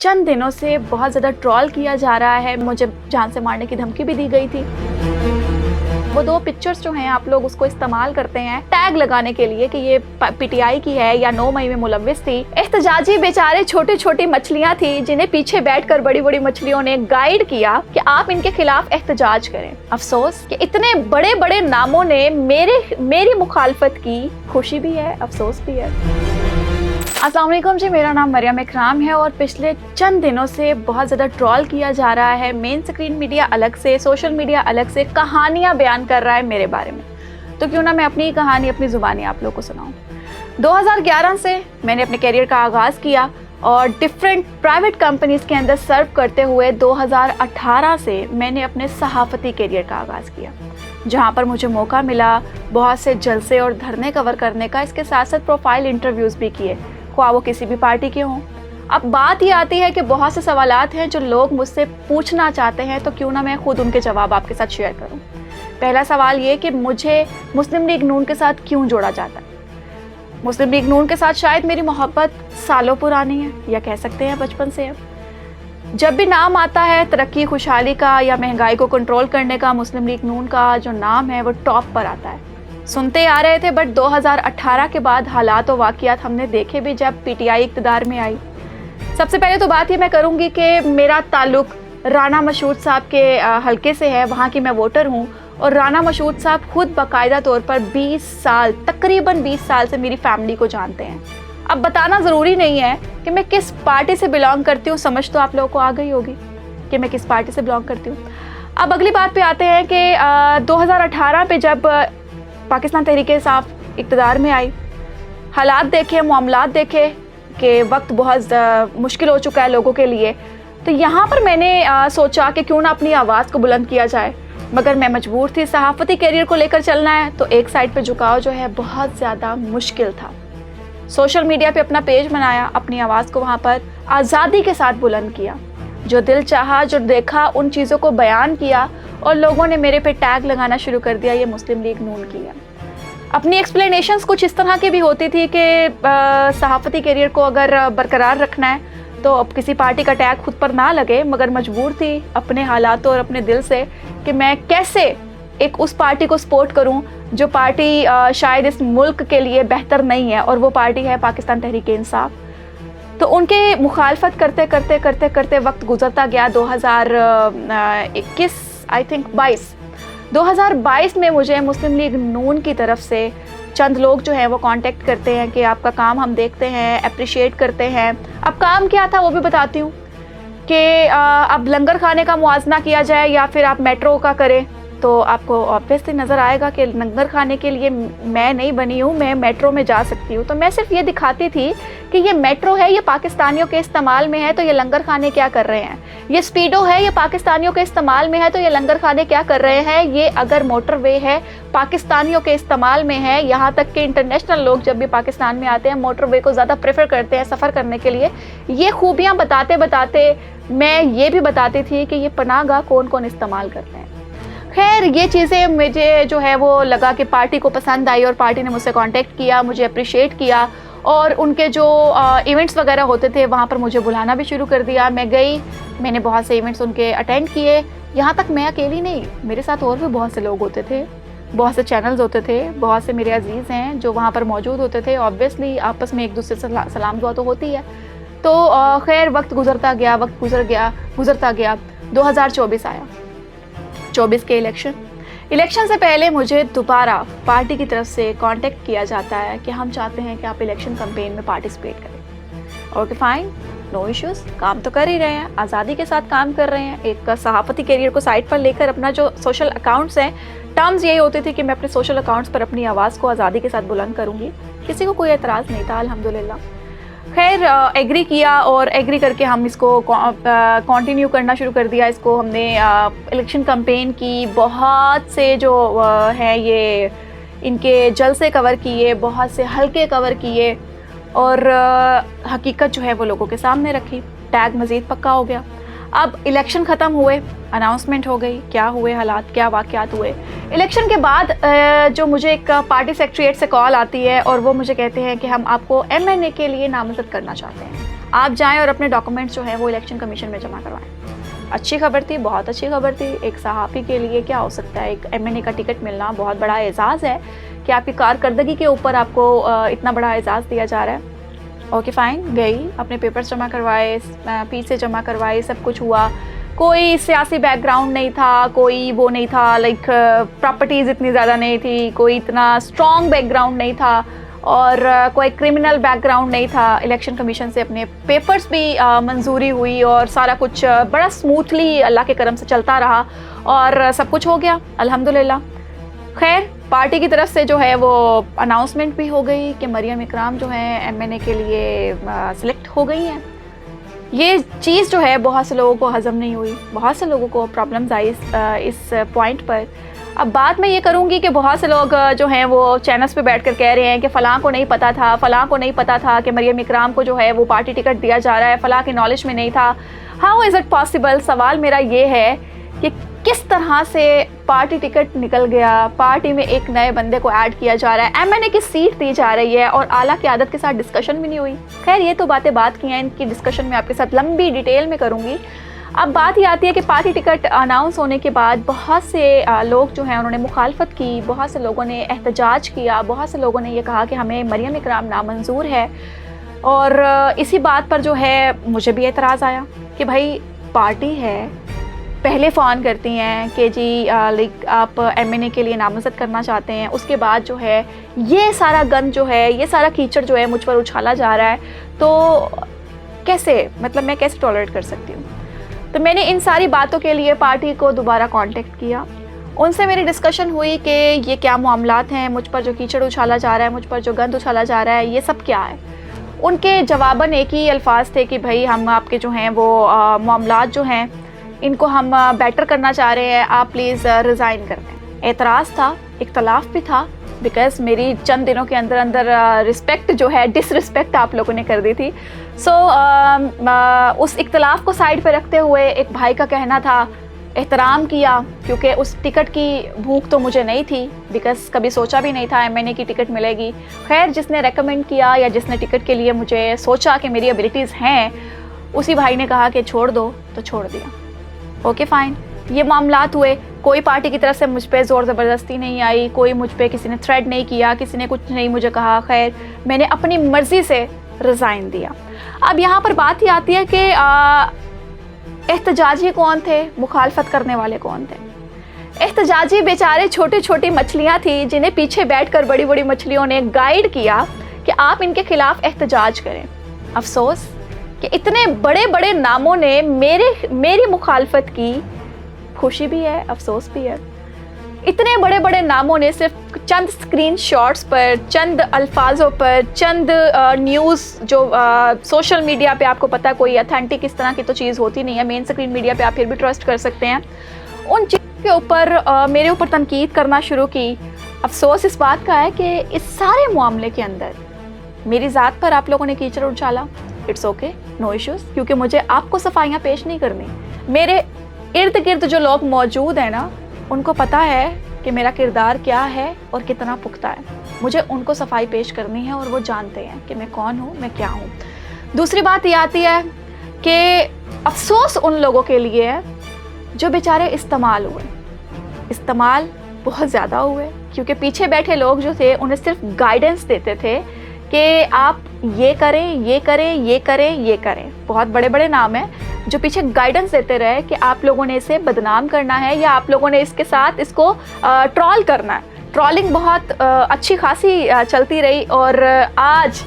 चंद दिनों से बहुत ज़्यादा ट्रोल किया जा रहा है, मुझे जान से मारने की धमकी भी दी गई थी। वो 2 पिक्चर्स जो हैं आप लोग उसको इस्तेमाल करते हैं टैग लगाने के लिए कि ये पीटीआई की है या 9 मई में मुलव्विस थी। एहतजाजी बेचारे छोटी छोटी मछलियां थी जिन्हें पीछे बैठकर बड़ी बड़ी मछलियों ने गाइड किया कि आप इनके खिलाफ एहतजाज करें। अफसोस कि इतने बड़े बड़े नामों ने मेरी मुखालफत की। खुशी भी है, अफसोस भी है। अस्सलाम वालेकुम जी, मेरा नाम मरियम इकराम है और पिछले चंद दिनों से बहुत ज़्यादा ट्रोल किया जा रहा है। मेन स्क्रीन मीडिया अलग से, सोशल मीडिया अलग से कहानियाँ बयान कर रहा है मेरे बारे में। तो क्यों ना मैं अपनी कहानी अपनी ज़ुबानी आप लोगों को सुनाऊँ। 2011 से मैंने अपने करियर का आगाज़ किया और डिफरेंट प्राइवेट कंपनीज़ के अंदर सर्व करते हुए 2018 से मैंने अपने सहाफ़ती करियर का आगाज़ किया, जहाँ पर मुझे मौका मिला बहुत से जलसे और धरने कवर करने का। इसके साथ साथ प्रोफाइल इंटरव्यूज़ भी किए, ख्वाह वो किसी भी पार्टी के हों। अब बात ये आती है कि बहुत से सवालात हैं जो लोग मुझसे पूछना चाहते हैं, तो क्यों ना मैं खुद उनके जवाब आपके साथ शेयर करूं। पहला सवाल ये कि मुझे मुस्लिम लीग नून के साथ क्यों जोड़ा जाता है। मुस्लिम लीग नून के साथ शायद मेरी मोहब्बत सालों पुरानी है, या कह सकते हैं बचपन से है। जब भी नाम आता है तरक्की खुशहाली का या महंगाई को कंट्रोल करने का, मुस्लिम लीग नून का जो नाम है वो टॉप पर आता है। सुनते आ रहे थे, बट 2018 के बाद हालात और वाक़ियात हमने देखे भी जब पीटीआई इक़्तिदार में आई। सबसे पहले तो बात ये मैं करूँगी कि मेरा ताल्लुक़ राना मशहूद साहब के हलके से है, वहाँ की मैं वोटर हूँ। और राना मशहूद साहब खुद बाकायदा तौर पर 20 साल, तकरीबन 20 साल से मेरी फैमिली को जानते हैं। अब बताना ज़रूरी नहीं है कि मैं किस पार्टी से बिलोंग करती हूँ, समझ तो आप लोगों को आ गई होगी कि मैं किस पार्टी से बिलोंग करती हूँ। अब अगली बात पे आते हैं कि 2018 पे जब पाकिस्तान तहरीक-ए-इंसाफ इक़्तिदार में आई, हालात देखे, मामलात देखे कि वक्त बहुत मुश्किल हो चुका है लोगों के लिए, तो यहाँ पर मैंने सोचा कि क्यों ना अपनी आवाज़ को बुलंद किया जाए। मगर मैं मजबूर थी, सहाफ़ती करियर को लेकर चलना है तो एक साइड पे झुकाव जो है बहुत ज़्यादा मुश्किल था। सोशल मीडिया पे अपना पेज बनाया, अपनी आवाज़ को वहाँ पर आज़ादी के साथ बुलंद किया। जो दिल चाहा, जो देखा, उन चीज़ों को बयान किया और लोगों ने मेरे पे टैग लगाना शुरू कर दिया, ये मुस्लिम लीग नून की है। अपनी एक्सप्लेनेशंस कुछ इस तरह की भी होती थी कि सहाफ़ती करियर को अगर बरकरार रखना है तो अब किसी पार्टी का टैग खुद पर ना लगे, मगर मजबूर थी अपने हालातों और अपने दिल से कि मैं कैसे एक उस पार्टी को सपोर्ट करूं जो पार्टी शायद इस मुल्क के लिए बेहतर नहीं है, और वो पार्टी है पाकिस्तान तहरीक-ए-इंसाफ। तो उनके मुखालफत करते करते करते करते वक्त गुजरता गया। 2021 आई थिंक 2022 में मुझे मुस्लिम लीग नून की तरफ से चंद लोग जो हैं वो कांटेक्ट करते हैं कि आपका काम हम देखते हैं, अप्रिशिएट करते हैं। अब काम क्या था वो भी बताती हूँ कि अब लंगर खाने का मुआजना किया जाए या फिर आप मेट्रो का करें, तो आपको ऑब्वियसली नज़र आएगा कि लंगर खाने के लिए मैं नहीं बनी हूँ, मैं मेट्रो में जा सकती हूँ। तो मैं सिर्फ ये दिखाती थी कि ये मेट्रो है, ये पाकिस्तानियों के इस्तेमाल में है, तो ये लंगर खाने क्या कर रहे हैं। ये स्पीडो है, ये पाकिस्तानियों के इस्तेमाल में है, तो ये लंगर खाने क्या कर रहे हैं। ये अगर मोटरवे है, पाकिस्तानियों के इस्तेमाल में है। यहाँ तक कि इंटरनेशनल लोग जब भी पाकिस्तान में आते हैं मोटरवे को ज़्यादा प्रेफर करते हैं सफ़र करने के लिए। ये खूबियाँ बताते बताते मैं ये भी बताती थी कि ये पनाहगाह कौन कौन इस्तेमाल करते हैं। खैर, ये चीज़ें मुझे जो है वो लगा कि पार्टी को पसंद आई और पार्टी ने मुझसे कांटेक्ट किया, मुझे अप्रिशिएट किया और उनके जो इवेंट्स वगैरह होते थे वहाँ पर मुझे बुलाना भी शुरू कर दिया। मैं गई, मैंने बहुत से इवेंट्स उनके अटेंड किए। यहाँ तक मैं अकेली नहीं, मेरे साथ और भी बहुत से लोग होते थे, बहुत से चैनल्स होते थे, बहुत से मेरे अजीज़ हैं जो वहाँ पर मौजूद होते थे। ऑब्वियसली आपस में एक दूसरे से सलाम दुआ तो होती है। तो खैर वक्त गुजरता गया, वक्त गुजरता गया। 2024 आया, 24 के इलेक्शन से पहले मुझे दोबारा पार्टी की तरफ से कांटेक्ट किया जाता है कि हम चाहते हैं कि आप इलेक्शन कैंपेन में पार्टिसिपेट करें। ओके फाइन, नो इश्यूज़, काम तो कर ही रहे हैं, आज़ादी के साथ काम कर रहे हैं। एक सहाफ़ती करियर को साइड पर लेकर अपना जो सोशल अकाउंट्स हैं, टर्म्स यही होती थी कि मैं अपने सोशल अकाउंट्स पर अपनी आवाज़ को आज़ादी के साथ बुलंद करूँगी। किसी को कोई एतराज़ नहीं था, अल्हम्दुलिल्लाह। खैर एग्री किया और एग्री करके हम इसको कंटिन्यू करना शुरू कर दिया। इसको हमने इलेक्शन कैंपेन की, बहुत से जो हैं ये इनके जलसे कवर किए, बहुत से हल्के कवर किए और हकीकत जो है वो लोगों के सामने रखी। टैग मज़ीद पक्का हो गया। अब इलेक्शन ख़त्म हुए, अनाउंसमेंट हो गई, क्या हुए हालात, क्या वाक़यात हुए। इलेक्शन के बाद जो मुझे एक पार्टी सेक्रेटरीट से कॉल आती है और वो मुझे कहते हैं कि हम आपको MNA के लिए नामज़द करना चाहते हैं। आप जाएं और अपने डॉक्यूमेंट्स जो है वो इलेक्शन कमीशन में जमा करवाएं। अच्छी खबर थी, बहुत अच्छी खबर थी। एक सहाफ़ी के लिए क्या हो सकता है, एक MNA का टिकट मिलना बहुत बड़ा एजाज़ है कि आपकी कारकर्दगी के ऊपर आपको इतना बड़ा एजाज़ दिया जा रहा है। ओके फ़ाइन, गई, अपने पेपर्स जमा करवाए, फीस से जमा करवाए, सब कुछ हुआ। कोई सियासी बैकग्राउंड नहीं था, कोई वो नहीं था, लाइक प्रॉपर्टीज़ इतनी ज़्यादा नहीं थी, कोई इतना स्ट्रॉन्ग बैकग्राउंड नहीं था और कोई क्रिमिनल बैकग्राउंड नहीं था। इलेक्शन कमीशन से अपने पेपर्स भी मंजूरी हुई और सारा कुछ बड़ा स्मूथली अल्लाह के करम से चलता रहा और सब कुछ हो गया अल्हम्दुलिल्लाह। खैर, पार्टी की तरफ से जो है वो अनाउंसमेंट भी हो गई कि मरियम इकराम जो है MNA के लिए सिलेक्ट हो गई हैं। ये चीज़ जो है बहुत से लोगों को हज़म नहीं हुई, बहुत से लोगों को प्रॉब्लम्स आई इस पॉइंट पर। अब बात मैं ये करूँगी कि बहुत से लोग जो हैं वो चैनल्स पे बैठकर कह रहे हैं कि फ़लाँ को नहीं पता था, फ़लाँ को नहीं पता था कि मरियम इकराम को जो है वो पार्टी टिकट दिया जा रहा है, फ़लाँ की नॉलेज में नहीं था। How is it possible? सवाल मेरा ये है कि किस तरह से पार्टी टिकट निकल गया, पार्टी में एक नए बंदे को ऐड किया जा रहा है, MNA की सीट दी जा रही है और आला क़यादत के साथ डिस्कशन भी नहीं हुई। खैर, ये तो बात की हैं, इनकी डिस्कशन मैं आपके साथ लंबी डिटेल में करूँगी। अब बात ये आती है कि पार्टी टिकट अनाउंस होने के बाद बहुत से लोग जो हैं उन्होंने मुखालफत की, बहुत से लोगों ने एहतजाज किया, बहुत से लोगों ने ये कहा कि हमें मरियम इकराम नामंजूर है। और इसी बात पर जो है मुझे भी एतराज़ आया कि भाई पार्टी है, पहले फ़ोन करती हैं कि जी लाइक आप MNA के लिए नामज़द करना चाहते हैं, उसके बाद जो है ये सारा गंद जो है, ये सारा कीचड़ जो है मुझ पर उछाला जा रहा है, तो कैसे, मतलब मैं कैसे टॉलरेट कर सकती हूँ। तो मैंने इन सारी बातों के लिए पार्टी को दोबारा कांटेक्ट किया, उनसे मेरी डिस्कशन हुई कि ये क्या मामलात हैं, मुझ पर जो कीचड़ उछाला जा रहा है, मुझ पर जो गंद उछाला जा रहा है, ये सब क्या है। उनके जवाबन एक ही अल्फाज थे कि भाई हम आपके जो हैं वो मामलात जो हैं इनको हम बेटर करना चाह रहे हैं, आप प्लीज़ रिज़ाइन कर दें। एतराज़ था, इख्तलाफ भी था, बिकॉज़ मेरी चंद दिनों के अंदर अंदर रिस्पेक्ट जो है डिसरिस्पेक्ट आप लोगों ने कर दी थी। सो उस इख्तलाफ को साइड पे रखते हुए एक भाई का कहना था, एहतराम किया, क्योंकि उस टिकट की भूख तो मुझे नहीं थी, बिकॉज़ कभी सोचा भी नहीं था MNA की टिकट मिलेगी। खैर, जिसने रेकमेंड किया या जिसने टिकट के लिए मुझे सोचा कि मेरी एबिलिटीज़ हैं, उसी भाई ने कहा कि छोड़ दो, तो छोड़ दिया। ओके फ़ाइन, ये मामलात हुए। कोई पार्टी की तरफ से मुझ पे ज़ोर ज़बरदस्ती नहीं आई, कोई मुझ पे किसी ने थ्रेट नहीं किया, किसी ने कुछ नहीं मुझे कहा। खैर, मैंने अपनी मर्ज़ी से रिज़ाइन दिया। अब यहाँ पर बात ही आती है कि एहतजाजी कौन थे, मुखालफत करने वाले कौन थे। एहतजाजी बेचारे छोटी छोटी मछलियाँ थी जिन्हें पीछे बैठकर बड़ी बड़ी मछलियों ने गाइड किया कि आप इनके ख़िलाफ़ एहतजाज करें। अफसोस कि इतने बड़े बड़े नामों ने मेरी मुखालफत की, खुशी भी है, अफसोस भी है। इतने बड़े बड़े नामों ने सिर्फ चंद स्क्रीनशॉट्स पर, चंद अल्फाजों पर, चंद न्यूज़ जो सोशल मीडिया पे आपको पता है कोई अथेंटिक इस तरह की तो चीज़ होती नहीं है, मेन स्क्रीन मीडिया पे आप फिर भी ट्रस्ट कर सकते हैं, उन चीज़ों के ऊपर मेरे ऊपर तनकीद करना शुरू की। अफसोस इस बात का है कि इस सारे मामले के अंदर मेरी ज़ात पर आप लोगों ने कीचड़ उछाला। इट्स ओके, नो इश्यूज़, क्योंकि मुझे आपको सफाइयाँ पेश नहीं करनी। मेरे इर्द गिर्द जो लोग मौजूद हैं ना, उनको पता है कि मेरा किरदार क्या है और कितना पुख्ता है। मुझे उनको सफाई पेश करनी है और वो जानते हैं कि मैं कौन हूँ, मैं क्या हूँ। दूसरी बात ये आती है कि अफसोस उन लोगों के लिए है जो बेचारे इस्तेमाल हुए। इस्तेमाल बहुत ज़्यादा हुए, क्योंकि पीछे बैठे लोग जो थे उन्हें सिर्फ गाइडेंस देते थे कि आप ये करें, ये करें, ये करें, ये करें। बहुत बड़े बड़े नाम हैं जो पीछे गाइडेंस देते रहे कि आप लोगों ने इसे बदनाम करना है या आप लोगों ने इसके साथ इसको ट्रॉल करना है। ट्रॉलिंग बहुत अच्छी खासी चलती रही और आज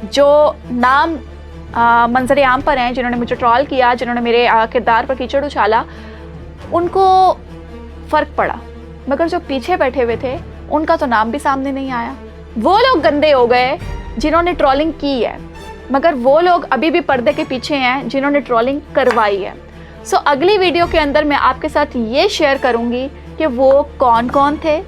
जो नाम मंजर आम पर हैं, जिन्होंने मुझे ट्रॉल किया, जिन्होंने मेरे किरदार पर कीचड़ उछाला, उनको फ़र्क पड़ा, मगर जो पीछे बैठे हुए थे उनका तो नाम भी सामने नहीं आया। वो लोग गंदे हो गए जिन्होंने ट्रॉलिंग की है, मगर वो लोग अभी भी पर्दे के पीछे हैं जिन्होंने ट्रॉलिंग करवाई है। सो अगली वीडियो के अंदर मैं आपके साथ ये शेयर करूँगी कि वो कौन कौन थे,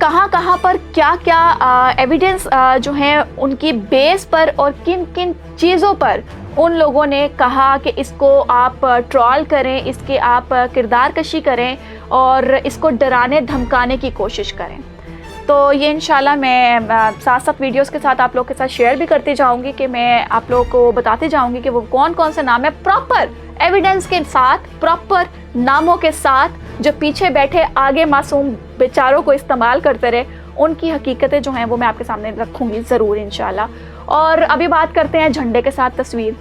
कहाँ कहाँ पर क्या क्या एविडेंस जो हैं उनकी बेस पर और किन किन चीज़ों पर उन लोगों ने कहा कि इसको आप ट्रॉल करें, इसके आप किरदार कशी करें और इसको डराने धमकाने की कोशिश करें। तो ये इंशाल्लाह मैं साथ साथ वीडियोस के साथ आप लोग के साथ शेयर भी करती जाऊंगी कि मैं आप लोगों को बताती जाऊंगी कि वो कौन कौन से नाम है, प्रॉपर एविडेंस के साथ, प्रॉपर नामों के साथ, जो पीछे बैठे आगे मासूम बेचारों को इस्तेमाल करते रहे, उनकी हकीकतें जो हैं वो मैं आपके सामने रखूँगी ज़रूर इंशाल्लाह। और अभी बात करते हैं झंडे के साथ तस्वीर।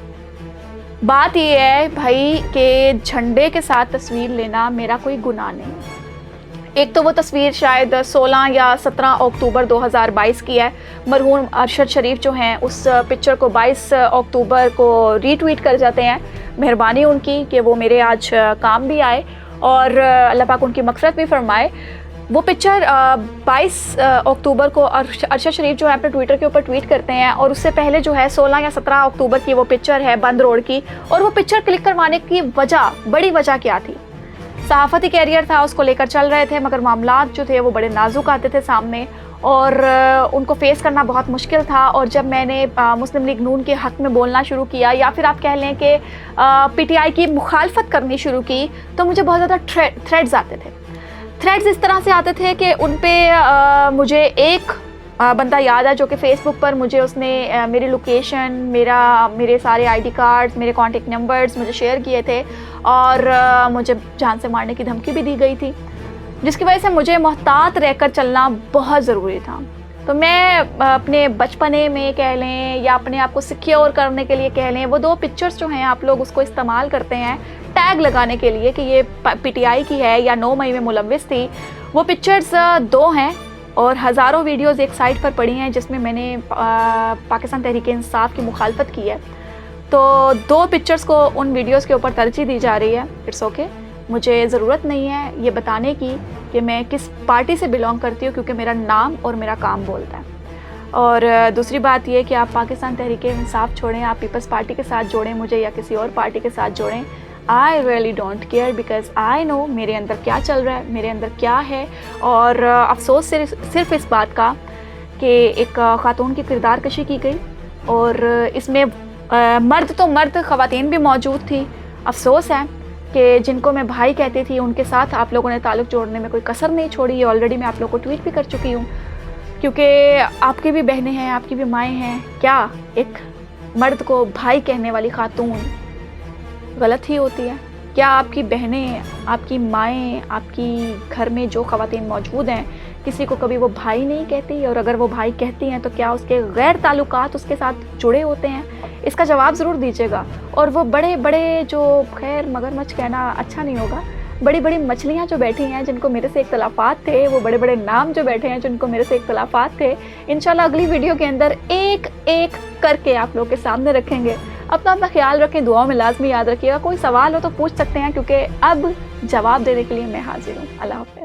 बात ये है भाई कि झंडे के साथ तस्वीर लेना मेरा कोई गुनाह नहीं। एक तो वो तस्वीर शायद 16 या 17 अक्टूबर 2022 की है। मरहूम अरशद शरीफ जो हैं उस पिक्चर को 22 अक्टूबर को रीट्वीट कर जाते हैं। मेहरबानी उनकी कि वो मेरे आज काम भी आए और अल्लाह पाक उनकी मग़फ़िरत भी फरमाए। वो पिक्चर 22 अक्टूबर को अरशद शरीफ जो है अपने ट्विटर के ऊपर ट्वीट करते हैं और उससे पहले जो है 16 या 17 अक्टूबर की वो पिक्चर है बंद रोड की। और वो पिक्चर क्लिक करवाने की वजह, बड़ी वजह क्या थी? सहाफ़ती कैरियर था, उसको लेकर चल रहे थे, मगर मामलात जो थे वो बड़े नाजुक आते थे सामने और उनको फेस करना बहुत मुश्किल था। और जब मैंने मुस्लिम लीग नून के हक़ में बोलना शुरू किया या फिर आप कह लें कि पीटीआई की मुखालफत करनी शुरू की, तो मुझे बहुत ज़्यादा थ्रेड्स आते थे। थ्रेड्स इस तरह से आते थे कि उन पे मुझे एक बंदा याद है जो कि फ़ेसबुक पर मुझे उसने मेरी लोकेशन, मेरे सारे आईडी कार्ड्स, मेरे कॉन्टेक्ट नंबर्स मुझे शेयर किए थे और मुझे जान से मारने की धमकी भी दी गई थी, जिसकी वजह से मुझे मोहतात रहकर चलना बहुत ज़रूरी था। तो मैं अपने बचपने में कह लें या अपने आप को सिक्योर करने के लिए कह लें, वो 2 पिक्चर्स जो हैं आप लोग उसको इस्तेमाल करते हैं टैग लगाने के लिए कि ये पीटीआई की है या 9 मई में मुलव्विस थी। वो पिक्चर्स 2 हैं और हज़ारों वीडियोस एक साइट पर पड़ी हैं जिसमें मैंने पाकिस्तान तहरीक इंसाफ की मुखालफत की है। तो 2 पिक्चर्स को उन वीडियोस के ऊपर तरजीह दी जा रही है। इट्स ओके, मुझे ज़रूरत नहीं है ये बताने की कि मैं किस पार्टी से बिलोंग करती हूँ, क्योंकि मेरा नाम और मेरा काम बोलता है। और दूसरी बात ये कि आप पाकिस्तान तहरीक इंसाफ छोड़ें, आप पीपल्स पार्टी के साथ जोड़ें मुझे या किसी और पार्टी के साथ जोड़ें, I really don't care, because I know मेरे अंदर क्या चल रहा है, मेरे अंदर क्या है। और अफसोस सिर्फ इस बात का कि एक ख़ातून की किरदार कशी की गई और इसमें मर्द तो मर्द, ख़वातीन भी मौजूद थी। अफसोस है कि जिनको मैं भाई कहती थी उनके साथ आप लोगों ने ताल्लुक़ जोड़ने में कोई कसर नहीं छोड़ी। ये ऑलरेडी मैं आप लोगों को ट्वीट भी कर चुकी हूँ, क्योंकि आपकी भी बहनें हैं, आपकी भी माएँ हैं। क्या एक मर्द को भाई कहने वाली ख़ातून गलत ही होती है? क्या आपकी बहनें, आपकी माएँ, आपकी घर में जो ख़वातीन मौजूद हैं, किसी को कभी वो भाई नहीं कहती? और अगर वो भाई कहती हैं तो क्या उसके गैर ताल्लुकात उसके साथ जुड़े होते हैं? इसका जवाब ज़रूर दीजिएगा। और वो बड़े बड़े जो, खैर मगरमच्छ कहना अच्छा नहीं होगा, बड़ी बड़ी मछलियाँ जो बैठी हैं जिनको मेरे से इख्तलाफात थे, वो बड़े बड़े नाम जो बैठे हैं जिनको मेरे से इख्तलाफात थे, इंशाल्लाह अगली वीडियो के अंदर एक एक करके आप लोग के सामने रखेंगे। अपना ख्याल रखें, दुआओं में लाजमी याद रखिएगा। कोई सवाल हो तो पूछ सकते हैं, क्योंकि अब जवाब देने के लिए मैं हाजिर हूँ। अल्लाह हाफ़िज़।